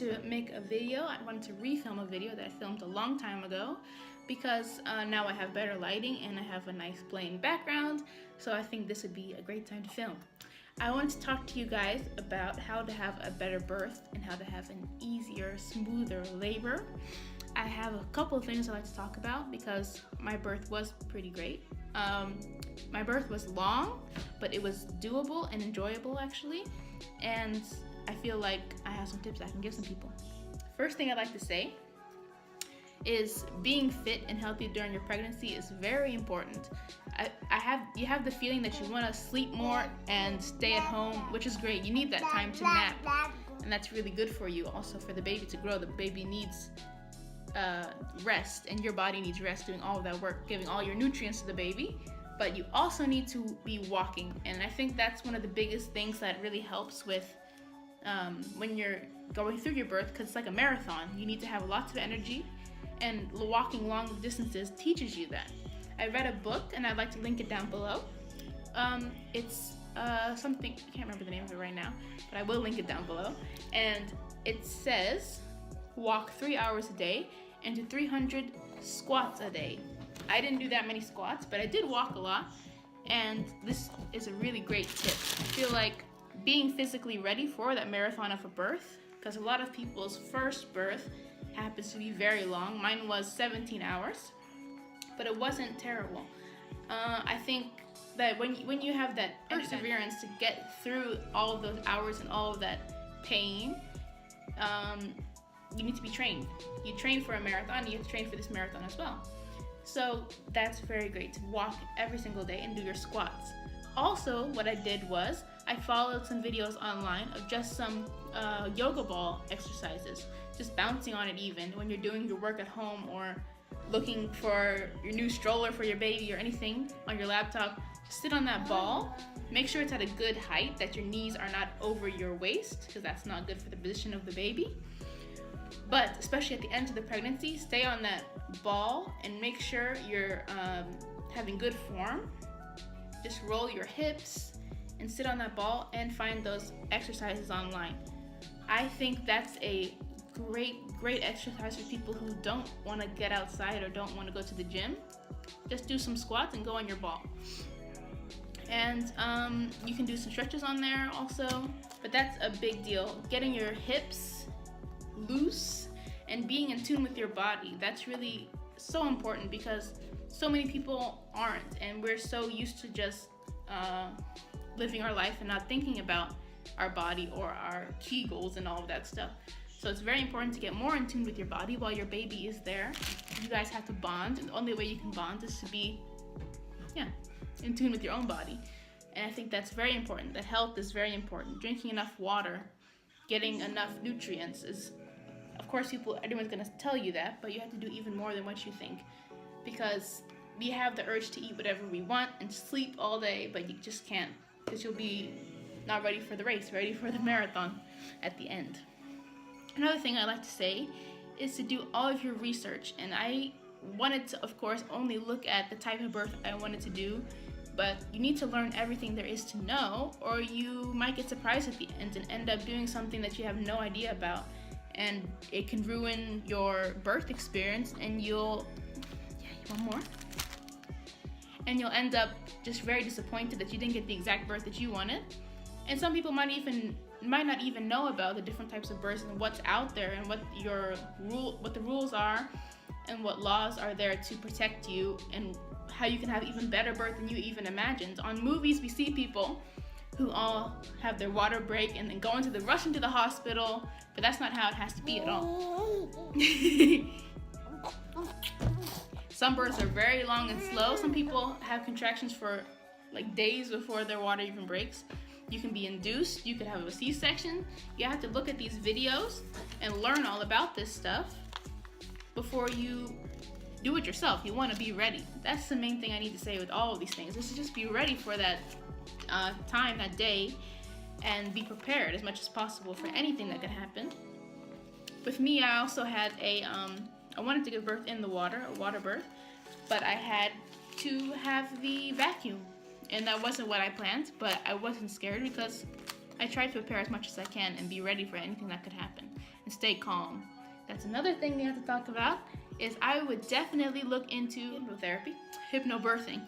to make a video. I wanted to refilm a video that I filmed a long time ago because now I have better lighting and I have a nice plain background, so I think this would be a great time to film. I want to talk to you guys about how to have a better birth and how to have an easier, smoother labor. I have a couple of things I'd like to talk about because my birth was pretty great. My birth was long, but it was doable and enjoyable actually, and I feel like I have some tips I can give some people. First thing I'd like to say is being fit and healthy during your pregnancy is very important. You have the feeling that you want to sleep more and stay at home, which is great. You need that time to nap, and that's really good for you. Also for the baby to grow, the baby needs rest, and your body needs rest doing all of that work, giving all your nutrients to the baby. But you also need to be walking, and I think that's one of the biggest things that really helps with when you're going through your birth, because it's like a marathon. You need to have lots of energy, and walking long distances teaches you that. I read a book, and I'd like to link it down below. It's something, I can't remember the name of it right now, but I will link it down below. And it says, walk 3 hours a day and do 300 squats a day. I didn't do that many squats, but I did walk a lot, and this is a really great tip. I feel like being physically ready for that marathon of a birth, because a lot of people's first birth happens to be very long. Mine was 17 hours, but it wasn't terrible. I think that when you have that perseverance to get through all of those hours and all of that pain, you need to be trained. You train for a marathon, you have to train for this marathon as well. So that's very great to walk every single day and do your squats. Also, what I did was I followed some videos online of just some yoga ball exercises, just bouncing on it even when you're doing your work at home or looking for your new stroller for your baby or anything on your laptop. Just sit on that ball. Make sure it's at a good height, that your knees are not over your waist, because that's not good for the position of the baby. But especially at the end of the pregnancy, stay on that ball and make sure you're having good form. Just roll your hips and sit on that ball and find those exercises online. I think that's a great exercise for people who don't want to get outside or don't want to go to the gym. Just do some squats and go on your ball. And you can do some stretches on there also, but that's a big deal. Getting your hips loose and being in tune with your body, that's really so important, because so many people aren't, and we're so used to just living our life and not thinking about our body or our Kegels and all of that stuff. So it's very important to get more in tune with your body while your baby is there. You guys have to bond, and the only way you can bond is to be in tune with your own body. And I think that's very important. That health is very important. Drinking enough water, getting enough nutrients is, of course, everyone's gonna tell you that, but you have to do even more than what you think, because we have the urge to eat whatever we want and sleep all day, but you just can't, because you'll be not ready for the race, ready for the marathon at the end. Another thing I like to say is to do all of your research, and I wanted to, of course, only look at the type of birth I wanted to do, but you need to learn everything there is to know, or you might get surprised at the end and end up doing something that you have no idea about, and it can ruin your birth experience, and you'll end up just very disappointed that you didn't get the exact birth that you wanted. And some people might not even know about the different types of births and what's out there, and what the rules are and what laws are there to protect you, and how you can have even better birth than you even imagined. On movies, we see people who all have their water break and then rush into the hospital, but that's not how it has to be at all. Some births are very long and slow. Some people have contractions for like days before their water even breaks. You can be induced, you could have a C-section. You have to look at these videos and learn all about this stuff before you do it yourself. You want to be ready. That's the main thing I need to say with all of these things, is to just be ready for that time, that day, and be prepared as much as possible for anything that could happen. With me, I also had I wanted to give birth in the water, a water birth, but I had to have the vacuum, and that wasn't what I planned, but I wasn't scared because I tried to prepare as much as I can and be ready for anything that could happen. and stay calm. That's another thing we have to talk about, is I would definitely look into hypnotherapy, hypnobirthing.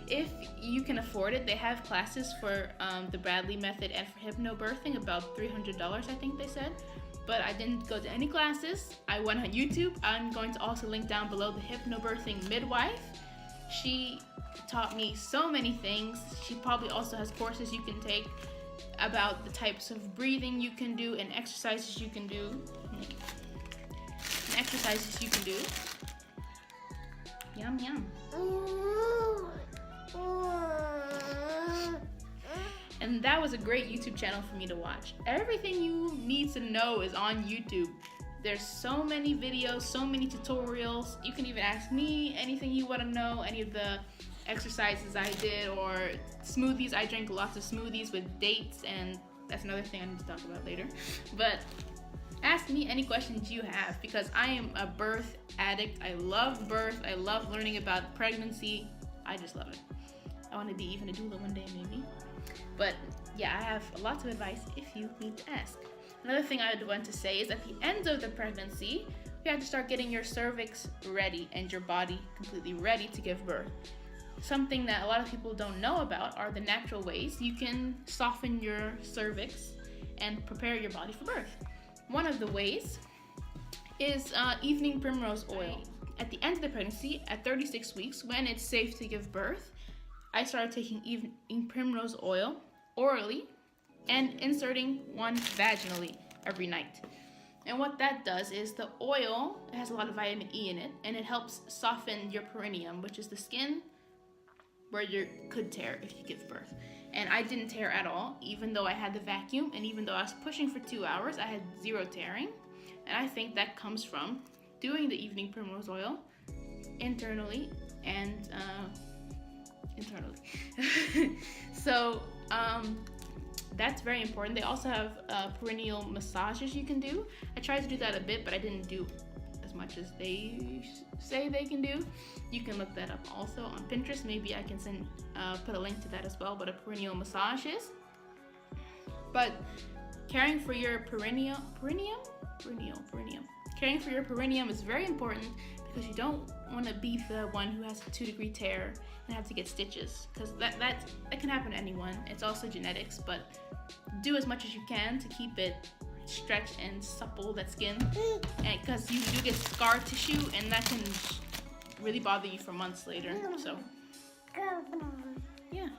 If you can afford it, they have classes for the Bradley method and for hypnobirthing, about $300, I think they said. But I didn't go to any classes. I went on YouTube. I'm going to also link down below the hypnobirthing midwife. She taught me so many things. She probably also has courses you can take about the types of breathing you can do and exercises you can do. Yum, yum. And that was a great YouTube channel for me to watch. Everything you need to know is on YouTube. There's so many videos, so many tutorials. You can even ask me anything you want to know, any of the exercises I did, or smoothies. I drank lots of smoothies with dates, and that's another thing I need to talk about later. But ask me any questions you have, because I am a birth addict. I love birth. I love learning about pregnancy. I just love it. I want to be even a doula one day, maybe. But yeah, I have lots of advice if you need to ask. Another thing I would want to say is at the end of the pregnancy, you have to start getting your cervix ready and your body completely ready to give birth. Something that a lot of people don't know about are the natural ways you can soften your cervix and prepare your body for birth. One of the ways is evening primrose oil. At the end of the pregnancy, at 36 weeks, when it's safe to give birth, I started taking evening primrose oil orally and inserting one vaginally every night. And what that does is the oil, it has a lot of vitamin E in it, and it helps soften your perineum, which is the skin where you could tear if you give birth. And I didn't tear at all, even though I had the vacuum, and even though I was pushing for 2 hours, I had zero tearing. And I think that comes from doing the evening primrose oil internally and so that's very important. They also have perineal massages you can do. I tried to do that a bit, but I didn't do as much as they say they can do. You can look that up also on Pinterest. Maybe I can put a link to that as well, what a perineal massage is. But caring for your perineum is very important, because you don't want to be the one who has a 2-degree tear and have to get stitches, because that can happen to anyone. It's also genetics, but do as much as you can to keep it stretched and supple, that skin, and because you do get scar tissue, and that can really bother you for months later. So yeah.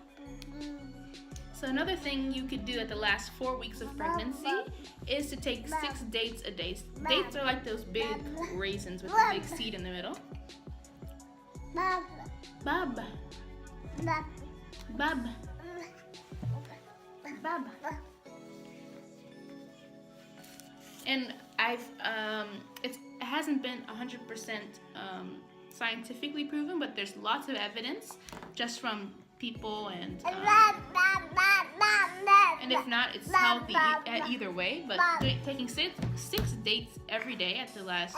So another thing you could do at the last 4 weeks of pregnancy is to take 6 dates a day. Dates are like those big raisins with a big seed in the middle. Bab. And it hasn't been 100% scientifically proven, but there's lots of evidence just from people, and if not, it's healthy either way. But taking six dates every day at the last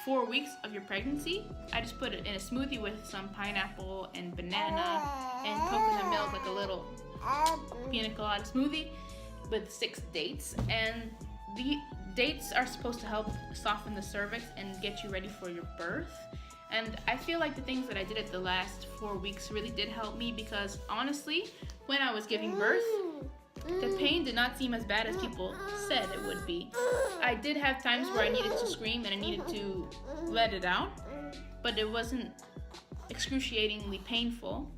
4 weeks of your pregnancy, I just put it in a smoothie with some pineapple and banana and coconut milk, like a little pina colada smoothie with 6 dates. And the dates are supposed to help soften the cervix and get you ready for your birth. And I feel like the things that I did at the last 4 weeks really did help me, because honestly, when I was giving birth, the pain did not seem as bad as people said it would be. I did have times where I needed to scream and I needed to let it out, but it wasn't excruciatingly painful,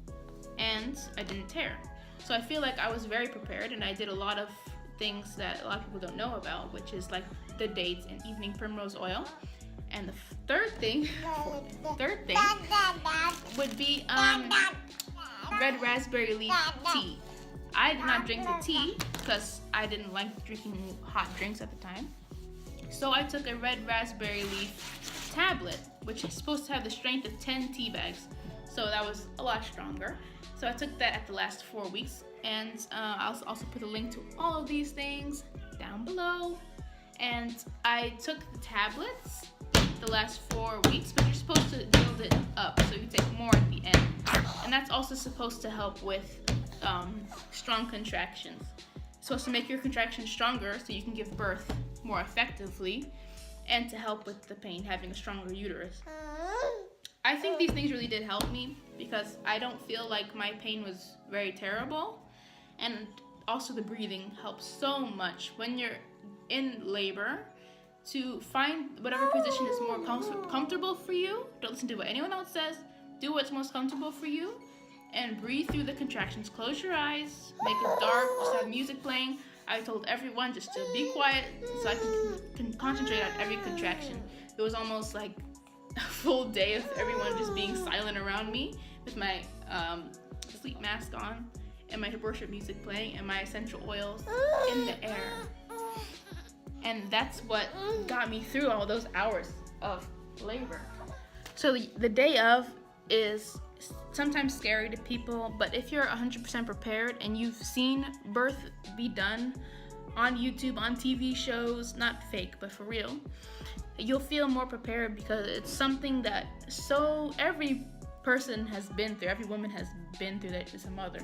and I didn't tear. So I feel like I was very prepared, and I did a lot of things that a lot of people don't know about, which is like the dates and evening primrose oil. And the third thing would be red raspberry leaf tea. I did not drink the tea because I didn't like drinking hot drinks at the time. So I took a red raspberry leaf tablet, which is supposed to have the strength of 10 tea bags. So that was a lot stronger. So I took that at the last 4 weeks. And I'll also put a link to all of these things down below. And I took the tablets the last 4 weeks, but you're supposed to build it up, so you take more at the end. And that's also supposed to help with strong contractions. It's supposed to make your contractions stronger so you can give birth more effectively, and to help with the pain, having a stronger uterus. I think these things really did help me because I don't feel like my pain was very terrible. And also the breathing helps so much when you're in labor, to find whatever position is more comfortable for you. Don't listen to what anyone else says. Do what's most comfortable for you and breathe through the contractions. Close your eyes, make it dark, just have music playing. I told everyone just to be quiet so I can concentrate on every contraction. It was almost like a full day of everyone just being silent around me with my sleep mask on and my worship music playing and my essential oils in the air. And that's what got me through all those hours of labor. So the day of is sometimes scary to people, but if you're 100% prepared and you've seen birth be done on YouTube, on TV shows, not fake, but for real, you'll feel more prepared because it's something that every person has been through, every woman has been through that is a mother.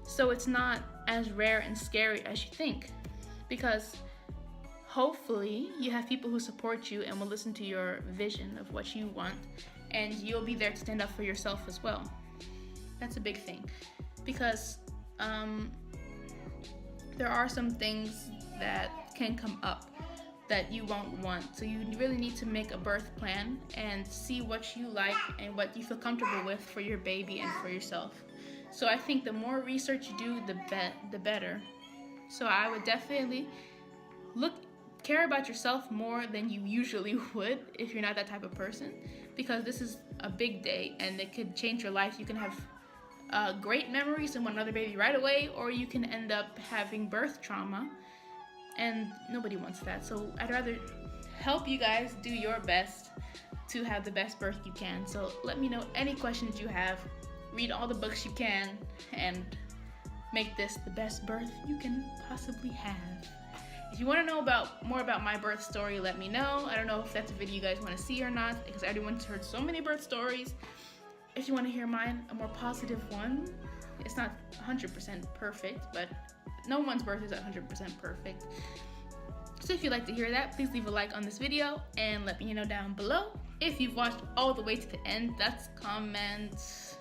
So it's not as rare and scary as you think, because hopefully you have people who support you and will listen to your vision of what you want, and you'll be there to stand up for yourself as well. That's a big thing, because there are some things that can come up that you won't want. So you really need to make a birth plan and see what you like and what you feel comfortable with for your baby and for yourself. So I think the more research you do, the better. So I would definitely care about yourself more than you usually would if you're not that type of person, because this is a big day and it could change your life. You can have great memories and want another baby right away, or you can end up having birth trauma, and nobody wants that. So I'd rather help you guys do your best to have the best birth you can. So let me know any questions you have, read all the books you can, and make this the best birth you can possibly have. If you want to know more about my birth story, let me know. I don't know if that's a video you guys want to see or not, because everyone's heard so many birth stories. If you want to hear mine, a more positive one, it's not 100% perfect, but no one's birth is 100% perfect. So if you'd like to hear that, please leave a like on this video and let me know down below. If you've watched all the way to the end, that's comments.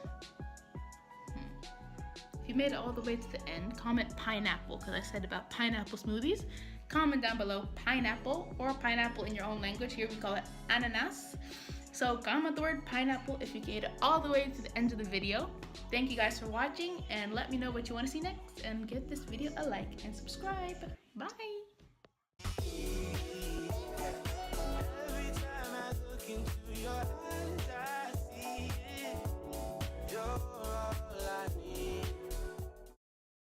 If you made it all the way to the end, comment pineapple, because I said about pineapple smoothies. Comment down below pineapple, or pineapple in your own language. Here we call it ananas. So comment the word pineapple if you made it all the way to the end of the video. Thank you guys for watching, and let me know what you want to see next, and give this video a like and subscribe. Bye.